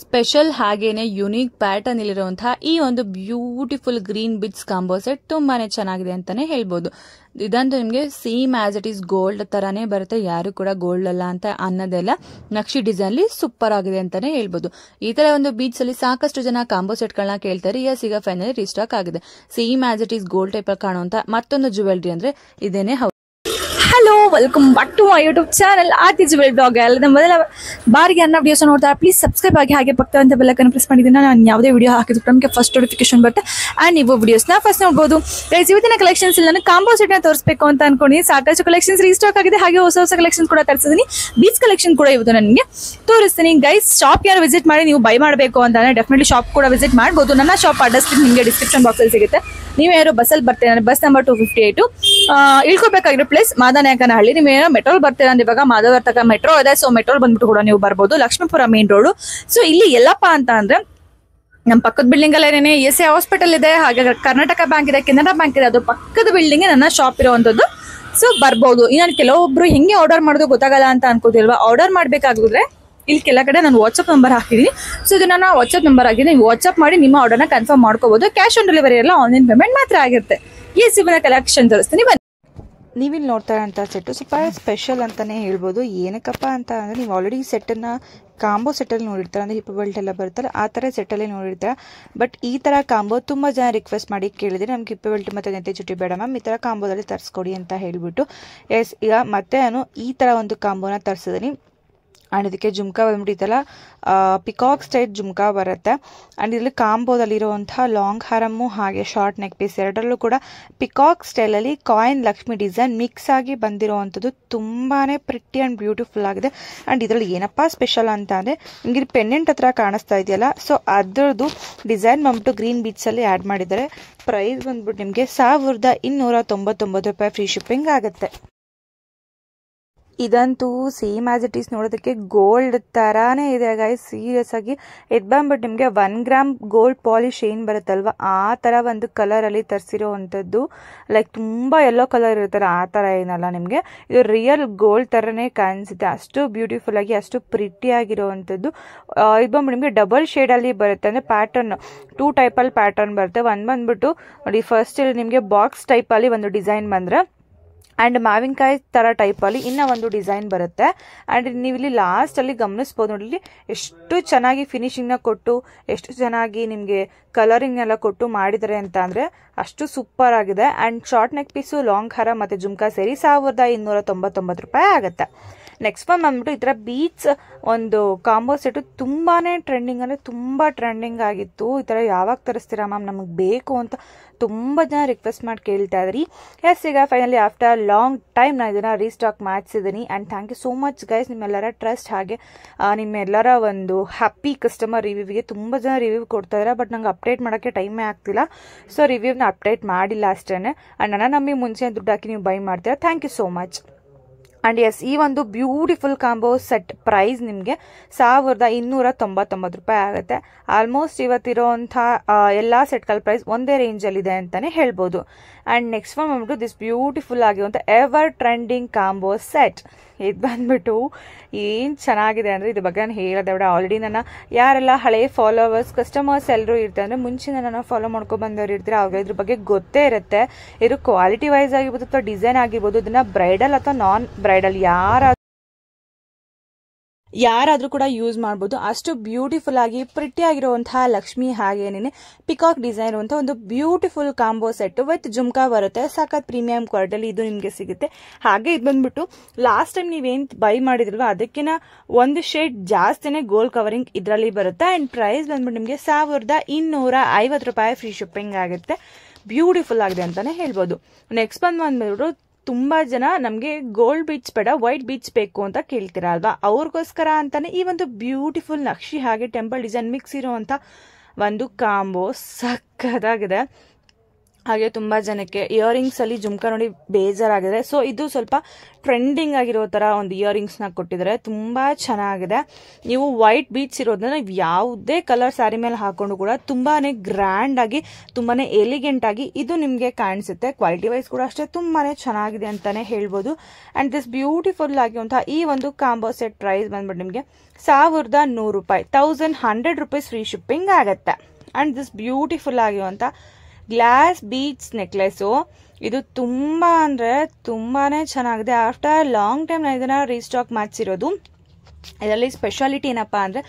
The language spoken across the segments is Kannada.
ಸ್ಪೆಷಲ್ ಹಾಗೇನೆ ಯುನೀಕ್ ಪ್ಯಾಟರ್ನ್ ಇಲ್ಲಿರುವಂತಹ ಈ ಒಂದು beautiful green bits combo set ತುಂಬಾನೇ ಚೆನ್ನಾಗಿದೆ ಅಂತಾನೆ ಹೇಳ್ಬೋದು. ಇದಂತೂ ನಿಮಗೆ same as it is gold ತರಾನೇ ಬರುತ್ತೆ, ಯಾರು ಕೂಡ ಗೋಲ್ಡ್ ಅಲ್ಲ ಅಂತ ಅನ್ನೋದೆಲ್ಲ. ನಕ್ಷಿ ಡಿಸೈನ್ ಅಲ್ಲಿ ಸೂಪರ್ ಆಗಿದೆ ಅಂತಾನೆ ಹೇಳ್ಬೋದು. ಈ ತರ ಒಂದು ಬೀಚ್ ಅಲ್ಲಿ ಸಾಕಷ್ಟು ಜನ ಕಾಂಬೋ ಸೆಟ್ ಗಳನ್ನ ಕೇಳ್ತಾರೆ. ಈಗ ಫೈನಲಿ ರೀಸ್ಟಾಕ್ ಆಗಿದೆ. Same as it is gold type ಅಲ್ಲಿ ಕಾಣುವಂತ ಮತ್ತೊಂದು ಜುವೆಲ್ರಿ ಅಂದ್ರೆ ಇದೇನೆ. Hello, welcome back to my YouTube channel Aarti jewel blog. ಎಲ್ಲ ಮೊದಲ ಬಾರಿಗೆ ನನ್ನ ವಿಡಿಯೋಸ್ ನೋಡ್ತಾರೆ, ಪ್ಲೀಸ್ ಸಬ್ಸ್ಕ್ರೈಬ್ ಆಗಿ ಹಾಗೆ ಪಕ್ಕದಂತ ಬೆಲ್ಲೈಕನ್ ಪ್ರೆಸ್ ಮಾಡಿದ್ದೀನಿ. ನಾನು ಯಾವುದೇ ವಿಡಿಯೋ ಹಾಕಿದ್ರು ನಮಗೆ ಫಸ್ಟ್ ನೋಟಿಫಿಕೇಶನ್ ಬರುತ್ತೆ ಆ್ಯಂಡ್ ನೀವು ವಿಡಿಯೋಸ್ನ ಫಸ್ಟ್ ನೋಡ್ಬೋದು. ಇವತ್ತಿನ ಕಲೆಕ್ಷನ್ಸ್ ಇಲ್ಲ, ನಾನು ಕಾಂಬೋ ಸೆಟ್ನ ತೋರಿಸಬೇಕು ಅಂತ ಅನ್ಕೊಂಡಿದ್ದೀನಿ. ಸಾಕಷ್ಟು ಕಲೆಕ್ಷನ್ಸ್ ರೀಸ್ಟಾಕ್ ಆಗಿದೆ, ಹಾಗೆ ಹೊಸ ಹೊಸ ಕಲೆಕ್ಷನ್ ಕೂಡ ತರಿಸಿದ್ದೀನಿ. ಬೀಚ್ ಕಲೆಕ್ಷನ್ ಕೂಡ ಇವತ್ತು ನನಗೆ ತೋರಿಸ್ತೀನಿ. ಗೈಸ್, ಶಾಪ್ ಯಾರು ವಿಸಿಟ್ ಮಾಡಿ ನೀವು ಬೈ ಮಾಡಬೇಕು ಅಂತಾನೆ ಡೆಫಿನೆಟ್ಲಿ ಶಾಪ್ ಕೂಡ ವಿಸಿಟ್ ಮಾಡ್ಬೋದು. ನನ್ನ ಶಾಪ್ ಅಡ್ರೆಸ್ ನಿಮಗೆ ಡಿಸ್ಕ್ರಿಪ್ಷನ್ ಬಾಕ್ಸಲ್ಲಿ ಸಿಗುತ್ತೆ. ನೀವು ಯಾರು ಬಸ್ಸಲ್ಲಿ ಬರ್ತೀರಾ, ಬಸ್ ನಂಬರ್ 258 ಇಳ್ಕೋಬೇಕಾಗಿರೋ ಪ್ಲೇಸ್ ಮಾದನಾಯಕನಹಳ್ಳಿ. ನೀವು ಏನೋ ಮೆಟ್ರೋಲ್ ಬರ್ತೀರಾ ಅಂದ್ರೆ ಇವಾಗ ಮಾಧವ ತಕ ಮೆಟ್ರೋ ಇದೆ, ಸೊ ಮೆಟ್ರೋಲ್ ಬಂದ್ಬಿಟ್ಟು ಕೂಡ ನೀವು ಬರ್ಬೋದು. Lakshmipura main road. ಸೊ ಇಲ್ಲಿ ಎಲ್ಲಪ್ಪ ಅಂತ ಅಂದ್ರೆ ನಮ್ಮ ಪಕ್ಕದ ಬಿಲ್ಡಿಂಗ್ ಅಲ್ಲೇನೆ ESI ಹಾಸ್ಪಿಟಲ್ ಇದೆ, ಹಾಗೆ ಕರ್ನಾಟಕ ಬ್ಯಾಂಕ್ ಇದೆ, ಕೆನರಾ ಬ್ಯಾಂಕ್ ಇದೆ. ಅದು ಪಕ್ಕದ ಬಿಲ್ಡಿಂಗ್ ನನ್ನ ಶಾಪ್ ಇರುವಂತದ್ದು. ಸೊ ಬರ್ಬೋದು. ಇನ್ನು ಕೆಲವೊಬ್ರು ಹೆಂಗೆ ಆರ್ಡರ್ ಮಾಡೋದು ಗೊತ್ತಾಗಲ್ಲ ಅಂತ ಅನ್ಕೋತಿಲ್ವಾ, ಆರ್ಡರ್ ಮಾಡ್ಬೇಕಾಗಿದ್ರೆ ಇಲ್ಲಿ ಕೆಲ ಕಡೆ ನಾನು ವಾಟ್ಸಪ್ ನಂಬರ್ ಹಾಕಿದ್ದೀನಿ. ಸೊ ಇದು ನನ್ನ ವಾಟ್ಸಪ್ ನಂಬರ್ ಆಗಿದೆ, ನೀವು ವಾಟ್ಸಪ್ ಮಾಡಿ ನಿಮ್ಮ ಆರ್ಡರ್ನ ಕನ್ಫರ್ಮ್ ಮಾಡ್ಕೋಬಹುದು. ಕ್ಯಾಶ್ ಆನ್ ಡೆಲಿವರಿ ಎಲ್ಲ ಆನ್ಲೈನ್ ಪೇಮೆಂಟ್ ಮಾತ್ರ ಆಗಿರುತ್ತೆ. ಈ ಸಿವಿನ ಕಲೆಕ್ಷನ್ ತೋರಿಸ್ತೀನಿ ಬನ್ನಿ. ನೀವಿಲ್ಲಿ ನೋಡ್ತಾ ಇರೋಂಥ ಸೆಟ್ಟು ಸ್ವಲ್ಪ ಸ್ಪೆಷಲ್ ಅಂತಲೇ ಹೇಳ್ಬೋದು. ಏನಕ್ಕಪ್ಪ ಅಂತ ಅಂದರೆ, ನೀವು ಆಲ್ರೆಡಿ ಸೆಟ್ಟನ್ನು ಕಾಂಬೋ ಸೆಟ್ಟಲ್ಲಿ ನೋಡಿರ್ತಾರೆ, ಅಂದರೆ ಹಿಪ್ ಬೆಲ್ಟ್ ಎಲ್ಲ ಬರುತ್ತಲ್ಲ ಆ ಥರ ಸೆಟ್ಟಲ್ಲಿ ನೋಡಿರ್ತಾರೆ. ಬಟ್ ಈ ಥರ ಕಾಂಬೋ ತುಂಬ ಜನ ರಿಕ್ವೆಸ್ಟ್ ಮಾಡಿ ಕೇಳಿದರೆ, ನಮ್ಗೆ ಹಿಪ್ ಬೆಲ್ಟ್ ಮತ್ತು ನೆತ್ತೆ ಚುಟ್ಟಿ ಬೇಡ ಮ್ಯಾಮ್, ಈ ಥರ ಕಾಂಬೋದಲ್ಲಿ ತರಿಸ್ಕೊಡಿ ಅಂತ ಹೇಳಿಬಿಟ್ಟು. ಎಸ್, ಈಗ ಮತ್ತೆ ನಾನು ಈ ಥರ ಒಂದು ಕಾಂಬೋನ ತರಿಸಿದ್ದೀನಿ. ಆ್ಯಂಡ್ ಇದಕ್ಕೆ ಜುಮ್ಕಾ ಬಂದ್ಬಿಟ್ಟಿತ್ತಲ್ಲ, ಪಿಕಾಕ್ ಸ್ಟೈಲ್ ಜುಮ್ಕಾ ಬರುತ್ತೆ. ಆ್ಯಂಡ್ ಇದರಲ್ಲಿ ಕಾಂಬೋದಲ್ಲಿರುವಂಥ ಲಾಂಗ್ ಹಾರಮ್ಮು ಹಾಗೆ ಶಾರ್ಟ್ ನೆಕ್ ಪೀಸ್ ಎರಡರಲ್ಲೂ ಕೂಡ ಪಿಕಾಕ್ ಸ್ಟೈಲಲ್ಲಿ ಕಾಯಿನ್ ಲಕ್ಷ್ಮಿ ಡಿಸೈನ್ ಮಿಕ್ಸ್ ಆಗಿ ಬಂದಿರೋವಂಥದ್ದು ತುಂಬಾ ಪ್ರಿಟಿ ಆ್ಯಂಡ್ ಬ್ಯೂಟಿಫುಲ್ ಆಗಿದೆ. ಆ್ಯಂಡ್ ಇದರಲ್ಲಿ ಏನಪ್ಪ ಸ್ಪೆಷಲ್ ಅಂತ ಅಂದರೆ, ನಿಮಗೆ ಪೆಂಡೆಂಟ್ ಹತ್ರ ಕಾಣಿಸ್ತಾ ಇದೆಯಲ್ಲ, ಸೊ ಅದರದ್ದು ಡಿಸೈನ್ ಬಂದ್ಬಿಟ್ಟು ಗ್ರೀನ್ ಬೀಚಲ್ಲಿ ಆ್ಯಡ್ ಮಾಡಿದ್ದಾರೆ. ಪ್ರೈಸ್ ಬಂದ್ಬಿಟ್ಟು ನಿಮಗೆ 1299 ರೂಪಾಯಿ, ಫ್ರೀ ಶಿಪ್ಪಿಂಗ್ ಆಗುತ್ತೆ. ಇದಂತೂ ಸೇಮ್ ಆಸ್ ಇಟ್ ಈಸ್ ನೋಡೋದಕ್ಕೆ ಗೋಲ್ಡ್ ತರಾನೇ ಇದೆ ಗೈಸ್. ಸೀರಿಯಸ್ ಆಗಿ ಇದು ಬಂದ್ಬಿಟ್ಟು ನಿಮಗೆ 1 ಗ್ರಾಮ್ ಗೋಲ್ಡ್ ಪಾಲಿಶ್ ಏನು ಬರುತ್ತಲ್ವ ಆ ಥರ ಒಂದು ಕಲರಲ್ಲಿ ತರಿಸಿರೋವಂಥದ್ದು. ಲೈಕ್ ತುಂಬ ಯೆಲ್ಲೋ ಕಲರ್ ಇರುತ್ತಲ್ಲ ಆ ಥರ ಏನಲ್ಲ, ನಿಮಗೆ ಇದು ರಿಯಲ್ ಗೋಲ್ಡ್ ಥರನೇ ಕಾಣಿಸುತ್ತೆ. ಅಷ್ಟು ಬ್ಯೂಟಿಫುಲ್ ಆಗಿ ಅಷ್ಟು ಪ್ರಿಟಿ ಆಗಿರೋವಂಥದ್ದು. ಇದು ಬಂದ್ಬಿಟ್ಟು ನಿಮಗೆ ಡಬಲ್ ಶೇಡಲ್ಲಿ ಬರುತ್ತೆ, ಅಂದರೆ ಪ್ಯಾಟರ್ನ್ 2 ಟೈಪಲ್ಲಿ ಪ್ಯಾಟರ್ನ್ ಬರುತ್ತೆ. ಒಂದು ಬಂದ್ಬಿಟ್ಟು ನೋಡಿ, ಫಸ್ಟ್ ಇಲ್ಲಿ ನಿಮಗೆ ಬಾಕ್ಸ್ ಟೈಪಲ್ಲಿ ಒಂದು ಡಿಸೈನ್ ಬಂದರೆ, ಆ್ಯಂಡ್ ಮಾವಿನಕಾಯಿ ಥರ ಟೈಪಲ್ಲಿ ಇನ್ನೂ ಒಂದು ಡಿಸೈನ್ ಬರುತ್ತೆ. ಆ್ಯಂಡ್ ನೀವು ಇಲ್ಲಿ ಲಾಸ್ಟಲ್ಲಿ ಗಮನಿಸ್ಬೋದು ನೋಡಿ, ಎಷ್ಟು ಚೆನ್ನಾಗಿ ಫಿನಿಶಿಂಗ್ನ ಕೊಟ್ಟು ಎಷ್ಟು ಚೆನ್ನಾಗಿ ನಿಮಗೆ ಕಲರಿಂಗ್ನೆಲ್ಲ ಕೊಟ್ಟು ಮಾಡಿದ್ದಾರೆ ಅಂತ ಅಂದರೆ ಅಷ್ಟು ಸೂಪರ್ ಆಗಿದೆ. And short neck piece, long ಹಾರ ಮತ್ತು ಜುಮ್ಕಾ ಸೇರಿ 1299 ರೂಪಾಯಿ ಆಗುತ್ತೆ. ನೆಕ್ಸ್ಟ್ ಒನ್ ಬಂದ್ಬಿಟ್ಟು ಈ ಥರ ಬೀಚ್ ಒಂದು ಕಾಂಬೋ ಸೆಟ್ಟು ತುಂಬಾ ಟ್ರೆಂಡಿಂಗ್, ಅಂದರೆ ತುಂಬ ಟ್ರೆಂಡಿಂಗ್ ಆಗಿತ್ತು. ಈ ಥರ ಯಾವಾಗ ತರಿಸ್ತೀರಾ ಮ್ಯಾಮ್, ನಮಗೆ ಬೇಕು ಅಂತ ತುಂಬ ಜನ ರಿಕ್ವೆಸ್ಟ್ ಮಾಡಿ ಕೇಳ್ತಾ ಇದ್ರಿ. ಎಸ್, ಈಗ ಫೈನಲಿ ಆಫ್ಟರ್ ಲಾಂಗ್ ಟೈಮ್ ನಾನು ಇದನ್ನು ರೀಸ್ಟಾಕ್ ಮಾಡಿಸಿದ್ದೀನಿ. And thank you so much guys, ನಿಮ್ಮೆಲ್ಲರ ಟ್ರಸ್ಟ್ ಹಾಗೆ ನಿಮ್ಮೆಲ್ಲರ ಒಂದು ಹ್ಯಾಪಿ ಕಸ್ಟಮರ್ ರಿವ್ಯೂವಿಗೆ. ತುಂಬ ಜನ ರಿವ್ಯೂ ಕೊಡ್ತಾ ಇದ್ದಾರೆ, ಬಟ್ ನಂಗೆ ಅಪ್ಡೇಟ್ ಮಾಡೋಕ್ಕೆ ಟೈಮೇ ಆಗ್ತಿಲ್ಲ. ಸೊ ರಿವ್ಯೂನ ಅಪ್ಡೇಟ್ ಮಾಡಿಲ್ಲ ಅಷ್ಟೇ. ಆ್ಯಂಡ್ ನನ್ನ ನಮಗೆ ಮುಂಚೆ ದುಡ್ಡು ಹಾಕಿ ನೀವು ಬೈ ಮಾಡ್ತೀರಾ. Thank you so much. And yes, ಈ ಒಂದು ಬ್ಯೂಟಿಫುಲ್ ಕಾಂಬೋ ಸೆಟ್ ಪ್ರೈಸ್ ನಿಮಗೆ 1299 ರೂಪಾಯಿ ಆಗುತ್ತೆ. ಆಲ್ಮೋಸ್ಟ್ ಇವತ್ತಿರೋಂಥ ಎಲ್ಲ ಸೆಟ್ಗಳ ಪ್ರೈಸ್ ಒಂದೇ ರೇಂಜಲ್ಲಿದೆ ಅಂತಲೇ ಹೇಳ್ಬೋದು. ಆ್ಯಂಡ್ ನೆಕ್ಸ್ಟ್ ಒನ್ ಬಂದ್ಬಿಟ್ಟು ದಿಸ್ ಬ್ಯೂಟಿಫುಲ್ ಆಗಿರುವಂಥ ಎವರ್ ಟ್ರೆಂಡಿಂಗ್ ಕಾಂಬೋ ಸೆಟ್. ಇದು ಬಂದ್ಬಿಟ್ಟು ಏನು ಚೆನ್ನಾಗಿದೆ ಅಂದರೆ, ಇದ್ರ ಬಗ್ಗೆ ನಾನು ಹೇಳೋದೇ ಬೇಡ. ಆಲ್ರೆಡಿ ನನ್ನ ಯಾರೆಲ್ಲ ಹಳೆ ಫಾಲೋವರ್ಸ್ ಕಸ್ಟಮರ್ಸ್ ಎಲ್ಲರೂ ಇರ್ತಾರೆ, ಅಂದರೆ ಮುಂಚೆ ನನ್ನ ಫಾಲೋ ಮಾಡ್ಕೊಂಡು ಬಂದವ್ರು ಇರ್ತಾರೆ, ಅವ್ರಿಗೆ ಇದ್ರ ಬಗ್ಗೆ ಗೊತ್ತೇ ಇರುತ್ತೆ. ಇದು ಕ್ವಾಲಿಟಿ ವೈಸ್ ಆಗಿರ್ಬೋದು ಅಥವಾ ಡಿಸೈನ್ ಆಗಿರ್ಬೋದು, ಇದನ್ನ ಬ್ರೈಡಲ್ ಅಥವಾ ನಾನ್ ಬ್ರೈಡಲ್ ಯಾರಾದರೂ ಕೂಡ ಯೂಸ್ ಮಾಡ್ಬೋದು. ಅಷ್ಟು ಬ್ಯೂಟಿಫುಲ್ ಆಗಿ ಪ್ರಿಟಿ ಆಗಿರುವಂತಹ ಲಕ್ಷ್ಮಿ ಹಾಗೇನೆ ಪಿಕಾಕ್ ಡಿಸೈನ್ ಇರುವಂತಹ ಒಂದು beautiful combo set with jhumka ಬರುತ್ತೆ. ಸಖತ್ ಪ್ರೀಮಿಯಂ ಕ್ವಾಲಿಟಿಯಲ್ಲಿ ಇದು ನಿಮಗೆ ಸಿಗುತ್ತೆ. ಹಾಗೆ ಇದು ಬಂದ್ಬಿಟ್ಟು ಲಾಸ್ಟ್ ಟೈಮ್ ನೀವೇನು ಬೈ ಮಾಡಿದ್ರಲ್ವ ಅದಕ್ಕಿಂತ ಒಂದು ಶೇಡ್ ಜಾಸ್ತಿನೇ ಗೋಲ್ಡ್ ಕವರಿಂಗ್ ಇದರಲ್ಲಿ ಬರುತ್ತೆ. ಆ್ಯಂಡ್ ಪ್ರೈಸ್ ಬಂದ್ಬಿಟ್ಟು ನಿಮಗೆ 1250 ರೂಪಾಯಿ, ಫ್ರೀ ಶಿಪ್ಪಿಂಗ್ ಆಗುತ್ತೆ. ಬ್ಯೂಟಿಫುಲ್ ಆಗಿದೆ ಅಂತಾನೆ ಹೇಳ್ಬೋದು. ನೆಕ್ಸ್ಟ್ ಬಂದ್ಬಿಟ್ಟು ತುಂಬ ಜನ ನಮಗೆ ಗೋಲ್ಡ್ ಬೀಚ್ ಬೇಡ ವೈಟ್ ಬೀಚ್ ಬೇಕು ಅಂತ ಕೇಳ್ತೀರಾ ಅಲ್ವಾ, ಅವ್ರಿಗೋಸ್ಕರ ಅಂತಾನೆ ಈ ಒಂದು ಬ್ಯೂಟಿಫುಲ್ ನಕ್ಷಿ ಹಾಗೆ ಟೆಂಪಲ್ ಡಿಸೈನ್ ಮಿಕ್ಸ್ ಇರುವಂಥ ಒಂದು ಕಾಂಬೋ ಸಕ್ಕದಾಗಿದೆ. ಹಾಗೆ ತುಂಬ ಜನಕ್ಕೆ ಇಯರಿಂಗ್ಸಲ್ಲಿ ಜುಮ್ಕ ನೋಡಿ ಬೇಜಾರಾಗಿದೆ. ಸೊ ಇದು ಸ್ವಲ್ಪ ಟ್ರೆಂಡಿಂಗ್ ಆಗಿರೋ ಥರ ಒಂದು ಇಯರಿಂಗ್ಸ್ನ ಕೊಟ್ಟಿದ್ದಾರೆ, ತುಂಬ ಚೆನ್ನಾಗಿದೆ. ನೀವು ವೈಟ್ ಬೀಡ್ಸ್ ಇರೋದನ್ನ ನೀವು ಯಾವುದೇ ಕಲರ್ ಸ್ಯಾರಿ ಮೇಲೆ ಹಾಕೊಂಡು ಕೂಡ ತುಂಬಾ ಗ್ರ್ಯಾಂಡಾಗಿ ತುಂಬಾ ಎಲಿಗೆಂಟಾಗಿ ಇದು ನಿಮಗೆ ಕಾಣಿಸುತ್ತೆ. ಕ್ವಾಲಿಟಿ ವೈಸ್ ಕೂಡ ಅಷ್ಟೇ ತುಂಬಾ ಚೆನ್ನಾಗಿದೆ ಅಂತಲೇ ಹೇಳ್ಬೋದು. ಆ್ಯಂಡ್ ದಿಸ್ ಬ್ಯೂಟಿಫುಲ್ ಆಗಿರುವಂತಹ ಈ ಒಂದು ಕಾಂಬೋ ಸೆಟ್ ಪ್ರೈಸ್ ಬಂದ್ಬಿಟ್ಟು ನಿಮಗೆ 1100 ರೂಪಾಯಿ, 1100 ರೂಪೀಸ್ ಫ್ರೀ ಶಿಪ್ಪಿಂಗ್ ಆಗುತ್ತೆ. ಆ್ಯಂಡ್ ದಿಸ್ ಬ್ಯೂಟಿಫುಲ್ ಆಗಿರುವಂಥ ಗ್ಲಾಸ್ ಬೀಡ್ಸ್ ನೆಕ್ಲೆಸು, ಇದು ತುಂಬ ಅಂದರೆ ತುಂಬಾ ಚೆನ್ನಾಗಿದೆ. ಆಫ್ಟರ್ ಲಾಂಗ್ ಟೈಮ್ ನಾನು ಇದನ್ನು ರೀಸ್ಟಾಕ್ ಮಾಡಿಸಿರೋದು. ಇದರಲ್ಲಿ ಸ್ಪೆಷಾಲಿಟಿ ಏನಪ್ಪ ಅಂದರೆ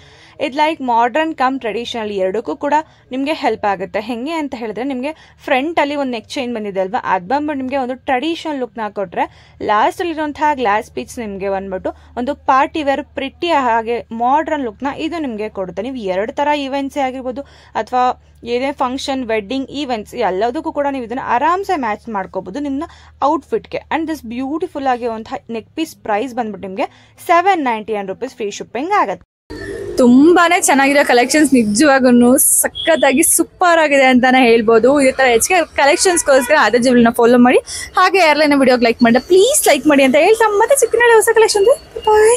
ಇದು ಲೈಕ್ ಮಾಡರ್ನ್ ಕಮ್ ಟ್ರೆಡಿಷನಲ್ ಎರಡಕ್ಕೂ ಕೂಡ ನಿಮಗೆ ಹೆಲ್ಪ್ ಆಗುತ್ತೆ. ಹೆಂಗೆ ಅಂತ ಹೇಳಿದ್ರೆ ನಿಮಗೆ ಫ್ರಂಟಲ್ಲಿ ಒಂದು ನೆಕ್ ಚೈನ್ ಬಂದಿದೆ ಅಲ್ವಾ, ಅದು ಬಂದ್ಬಿಟ್ಟು ನಿಮಗೆ ಒಂದು ಟ್ರೆಡಿಷನಲ್ ಲುಕ್ನ ಕೊಟ್ಟರೆ, ಲಾಸ್ಟಲ್ಲಿರುವಂತಹ ಗ್ಲಾಸ್ ಪೀಸ್ ನಿಮಗೆ ಬಂದ್ಬಿಟ್ಟು ಒಂದು ಪಾರ್ಟಿ ವೇರ್ ಪ್ರಿಟಿ ಹಾಗೆ ಮಾಡರ್ನ್ ಲುಕ್ನ ಇದು ನಿಮಗೆ ಕೊಡುತ್ತೆ. ನೀವು ಎರಡು ಥರ ಈವೆಂಟ್ಸೇ ಆಗಿರ್ಬೋದು ಅಥವಾ ಏನೇ ಫಂಕ್ಷನ್ ವೆಡ್ಡಿಂಗ್ ಈವೆಂಟ್ಸ್ ಎಲ್ಲದಕ್ಕೂ ಕೂಡ ನೀವು ಇದನ್ನು ಆರಾಮ್ಸೆ ಮ್ಯಾಚ್ ಮಾಡ್ಕೋಬಹುದು ನಿಮ್ಮ ಔಟ್ಫಿಟ್ಗೆ. ಆ್ಯಂಡ್ ದಿಸ್ ಬ್ಯೂಟಿಫುಲ್ ಆಗಿರುವಂತಹ ನೆಕ್ ಪೀಸ್ ಪ್ರೈಸ್ ಬಂದ್ಬಿಟ್ಟು ನಿಮಗೆ 791 ರೂಪೀಸ್ ಫ್ರೀ ಶಿಪ್ಪಿಂಗ್ ಆಗುತ್ತೆ. ತುಂಬಾನೇ ಚೆನ್ನಾಗಿರೋ ಕಲೆಕ್ಷನ್ಸ್, ನಿಜವಾಗೂ ಸಖತ್ತಾಗಿ ಸೂಪರ್ ಆಗಿದೆ ಅಂತಾನೆ ಹೇಳ್ಬೋದು. ಇದೇ ತರ ಹೆಚ್ಚಿಗೆ ಕಲೆಕ್ಷನ್ಸ್ಗೋಸ್ಕರ ಅದೇ ಜ್ಯುವೆಲ್ನ ಫಾಲೋ ಮಾಡಿ, ಹಾಗೆ ಯಾರೆಲ್ಲ ವಿಡಿಯೋಗೆ ಲೈಕ್ ಮಾಡಿ ಪ್ಲೀಸ್ ಲೈಕ್ ಮಾಡಿ ಅಂತ ಹೇಳ್ತಾ ಮತ್ತೆ ಸಿಕ್ಕಿನ ಹೊಸ ಕಲೆಕ್ಷನ್. ಬಾಯ್.